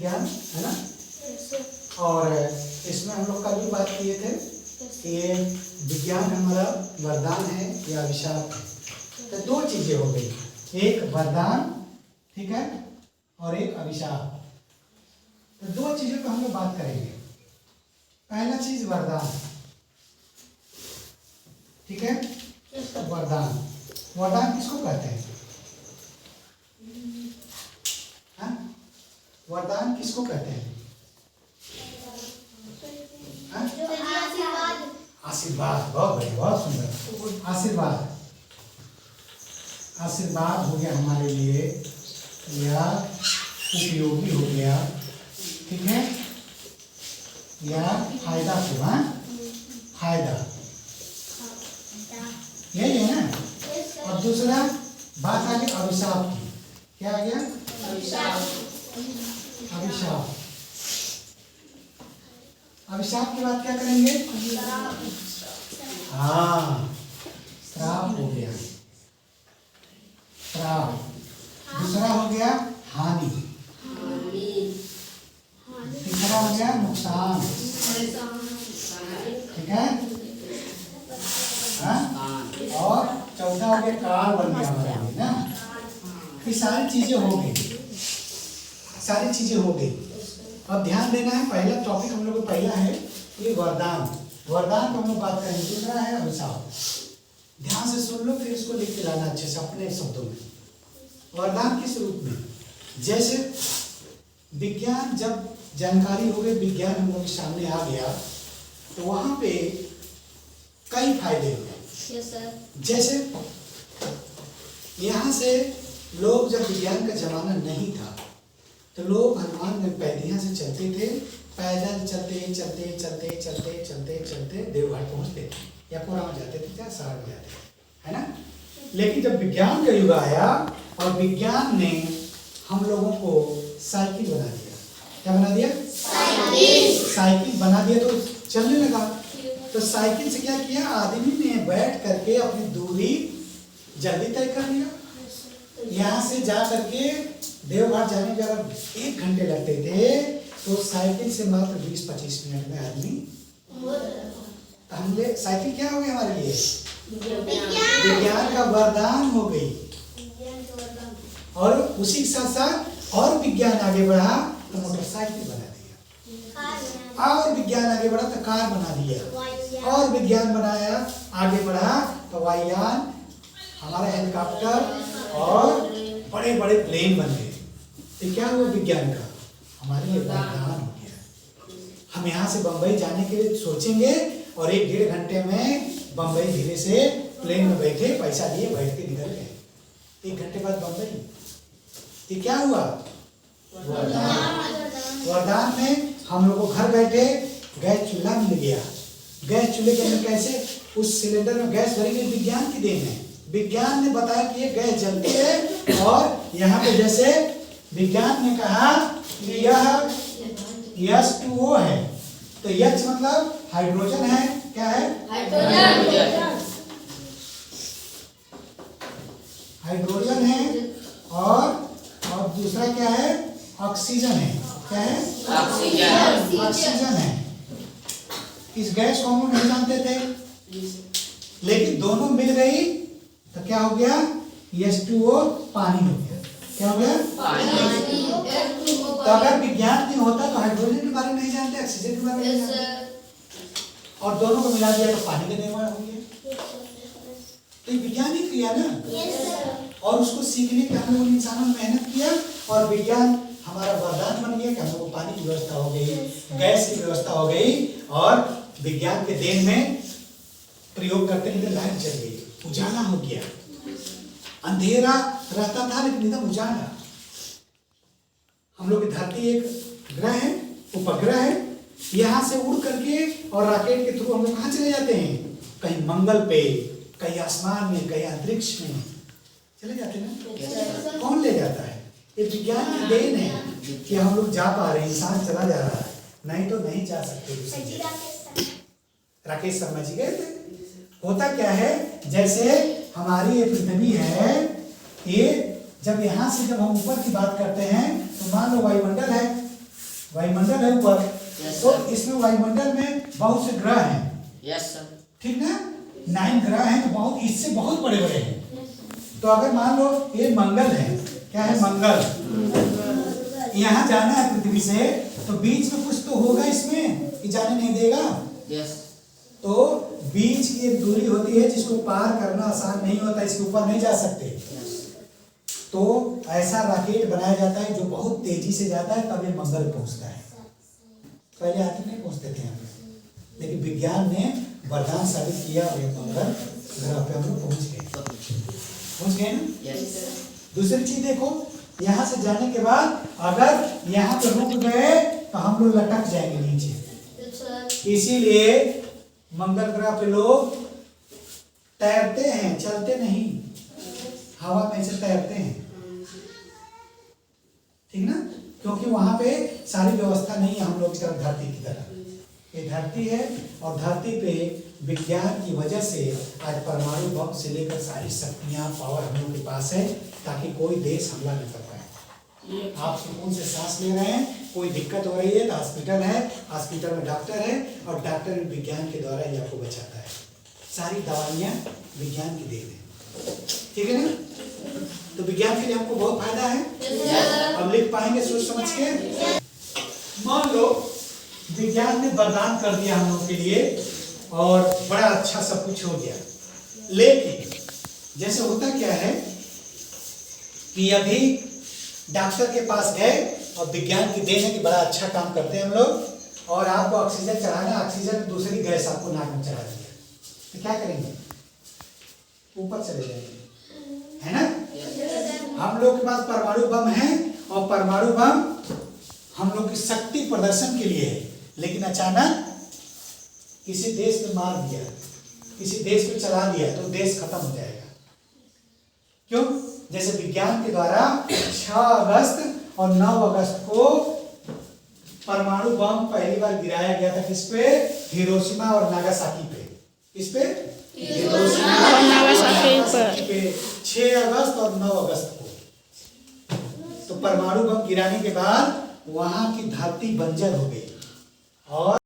विज्ञान, है ना। और इसमें हम लोग कल भी बात किए थे कि ये विज्ञान हमारा वरदान है या अभिशाप है। तो दो चीजें हो गई, एक वरदान, ठीक है, और एक अभिशाप। तो दो चीजों पर हम लोग बात करेंगे। पहला चीज वरदान, ठीक है। वरदान, वरदान किसको कहते हैं? वरदान किसको कहते हैं? आशीर्वाद, बहुत बढ़िया, बहुत सुंदर। आशीर्वाद, आशीर्वाद हो गया हमारे लिए या उपयोगी हो गया, ठीक है, या फायदा हुआ, फायदा, यही है ना। और दूसरा बात आ गई अभिशाप की। क्या आ गया? अभिशाप। अभिशाप, अभिशाप की बात क्या करेंगे? हाँ, श्राप हो गया, श्राप। दूसरा हो गया हानि, तीसरा हो गया नुकसान, ठीक है। और चौथा हो गया काल बन गया हमारे लिए ना। ये सारी चीजें हो गई, सारी चीजें हो गई। अब ध्यान देना है, पहला टॉपिक हम लोग को पहला है ये वरदान। वरदान को हम लोग बात करेंगे। दूसरा है अभिशाप। ध्यान से सुन लो, फिर इसको लिख के लाना अच्छे से अपने शब्दों में। वरदान किस रूप में? जैसे विज्ञान, जब जानकारी हो गई, विज्ञान हम लोग के सामने आ गया, तो वहां पे कई फायदे हुए। जैसे यहाँ से लोग, जब विज्ञान का जमाना नहीं था, तो लोग हनुमान में पैदल से चलते थे, पैदल चलते चलते चलते चलते चलते चलते देवघर पहुंचते थे, या कोरा में जाते थे, या शहर में जाते थे, है ना। लेकिन जब विज्ञान का युग आया और विज्ञान ने हम लोगों को साइकिल बना दिया। क्या बना दिया? साइकिल। साइकिल बना दिया तो चलने लगा। तो साइकिल से क्या किया? आदमी ने बैठ करके अपनी दूरी जल्दी तय कर लिया। यहाँ से जा करके देवघर जाने के अगर 1 घंटे लगते थे, तो साइकिल से मात्र 20-25 मिनट में आदमी। हमने साइकिल क्या हो गया हमारे लिए? विज्ञान का वरदान हो गई। और उसी के साथ साथ और विज्ञान आगे बढ़ा तो मोटरसाइकिल बना दिया, और विज्ञान आगे बढ़ा तो कार बना दिया, और विज्ञान बनाया आगे बढ़ा तो वायुयान, हमारा हेलीकॉप्टर और बड़े बड़े प्लेन बन गए। तो क्या हुआ? विज्ञान का हमारे लिए वरदान हो गया। हम यहाँ से बंबई जाने के लिए सोचेंगे और 1-1.5 घंटे में बंबई धीरे से प्लेन में बैठे, पैसा दिए, बैठ के निकल गए। 1 घंटे बाद बंबई। ये क्या हुआ? वरदान। वरदान में हम लोग को घर बैठे गैस चूल्हा मिल गया। गैस चूल्हे के अंदर कैसे? उस सिलेंडर में गैस भरी गई, विज्ञान की देन है। विज्ञान ने बताया कि ये गैस जलती है, और यहाँ पे जैसे विज्ञान ने कहा कि यह H2O है, तो H मतलब हाइड्रोजन है। क्या है? हाइड्रोजन। हाइड्रोजन है, और दूसरा क्या है? ऑक्सीजन है। क्या है? ऑक्सीजन। ऑक्सीजन है। इस गैस को हम नहीं जानते थे, लेकिन दोनों मिल गई तो क्या हो गया? H2O पानी हो गया। क्या हो गया? पानी। तो अगर विज्ञान नहीं होता तो हाइड्रोजन के बारे में नहीं जानते, ऑक्सीजन के बारे में नहीं जानते, और दोनों को मिला दिया तो पानी का निर्माण हो गया। तो ये विज्ञान ही किया ना। और उसको सीखने के हम लोगों ने, इंसानों ने मेहनत किया, और विज्ञान हमारा वरदान बन गया कि हम लोग को पानी की व्यवस्था हो गई, गैस की व्यवस्था हो गई, और विज्ञान के देन में प्रयोग करते हैं, लाइट जल गई, उजाला हो गया। अंधेरा रहता था लेकिन एकदम उजाला। हम लोग की धरती एक ग्रह है, उपग्रह है, यहाँ से उड़ करके और रॉकेट के थ्रू हम लोग कहाँ चले जाते हैं? कहीं मंगल पे, कहीं आसमान में, कहीं अंतरिक्ष में चले जाते हैं ना। कौन ले जाता है? ये विज्ञान की देन है कि हम लोग जा पा रहे हैं, इंसान चला जा रहा है, नहीं तो नहीं जा सकते। राकेश शर्मा जी गए थे। होता क्या है, जैसे हमारी ये पृथ्वी है, ये जब यहाँ से जब हम ऊपर की बात करते हैं तो मान लो वायुमंडल है, वायुमंडल है ऊपर, Yes, तो sir. इसमें वायुमंडल में बहुत से ग्रह हैं, यस सर। ठीक ना, 9 ग्रह हैं, तो बहुत इससे बहुत बड़े बड़े हैं। तो अगर मान लो ये मंगल है, क्या है मंगल, यहाँ जाना है पृथ्वी से, तो बीच में कुछ तो होगा इसमें कि जाने नहीं देगा। यस। तो बीच की एक दूरी होती है जिसको पार करना आसान नहीं होता, इसके ऊपर नहीं जा सकते। तो ऐसा रॉकेट बनाया जाता है जो बहुत तेजी से जाता है, तब ये मंगल पहुंचता है। पहले आते नहीं पहुंचते थे यहाँ पे, लेकिन विज्ञान ने वरदान साबित किया और ये मंगल ग्रह पे हम लोग पहुंच गए ना। यस। दूसरी चीज देखो, यहाँ से जाने के बाद अगर यहाँ पे रुक गए तो हम लोग लटक जाएंगे नीचे। इसीलिए मंगल ग्रह पे लोग तैरते हैं, चलते नहीं, हवा में से तैरते हैं, ठीक ना, क्योंकि वहां पे सारी व्यवस्था नहीं है हम लोग की तरफ धरती की तरह। ये धरती है और धरती पे विज्ञान की वजह से आज परमाणु बम से लेकर सारी शक्तियां पावर हम लोग के पास है, ताकि कोई देश हमला नहीं कर पाए। आप सुकून से सांस ले रहे हैं, कोई दिक्कत हो रही है तो हॉस्पिटल है, हॉस्पिटल में डॉक्टर है और डॉक्टर विज्ञान के द्वारा ही आपको बचाता है। सारी दवाइयाँ विज्ञान की देन है, ठीक है ना। तो विज्ञान के लिए हमको बहुत फायदा है। हम लिख पाएंगे सोच समझ के। मान लो विज्ञान ने वरदान कर दिया हम लोगों के लिए और बड़ा अच्छा सब कुछ हो गया, लेकिन जैसे होता क्या है कि अभी डॉक्टर के पास गए और विज्ञान की देन है कि बड़ा अच्छा काम करते हैं हम लोग, और आपको ऑक्सीजन चढ़ाना, ऑक्सीजन दूसरी गैस आपको नाक में चढ़ा दिया, तो क्या करेंगे? ऊपर चले जाएंगे, है ना। हम लोग के पास परमाणु बम है और परमाणु बम हम लोग की शक्ति प्रदर्शन के लिए है, लेकिन अचानक किसी देश ने मार दिया, किसी देश को चला दिया, तो देश खत्म हो जाएगा। क्यों? जैसे विज्ञान के द्वारा 6 अगस्त और 9 अगस्त को परमाणु बम पहली बार गिराया गया था, किस पे? हिरोशिमा और नागासाकी पे। किस पे? हिरोशिमा और नागासाकी पे 6 अगस्त और 9 अगस्त को। तो परमाणु बम गिराने के बाद वहां की धरती बंजर हो गई और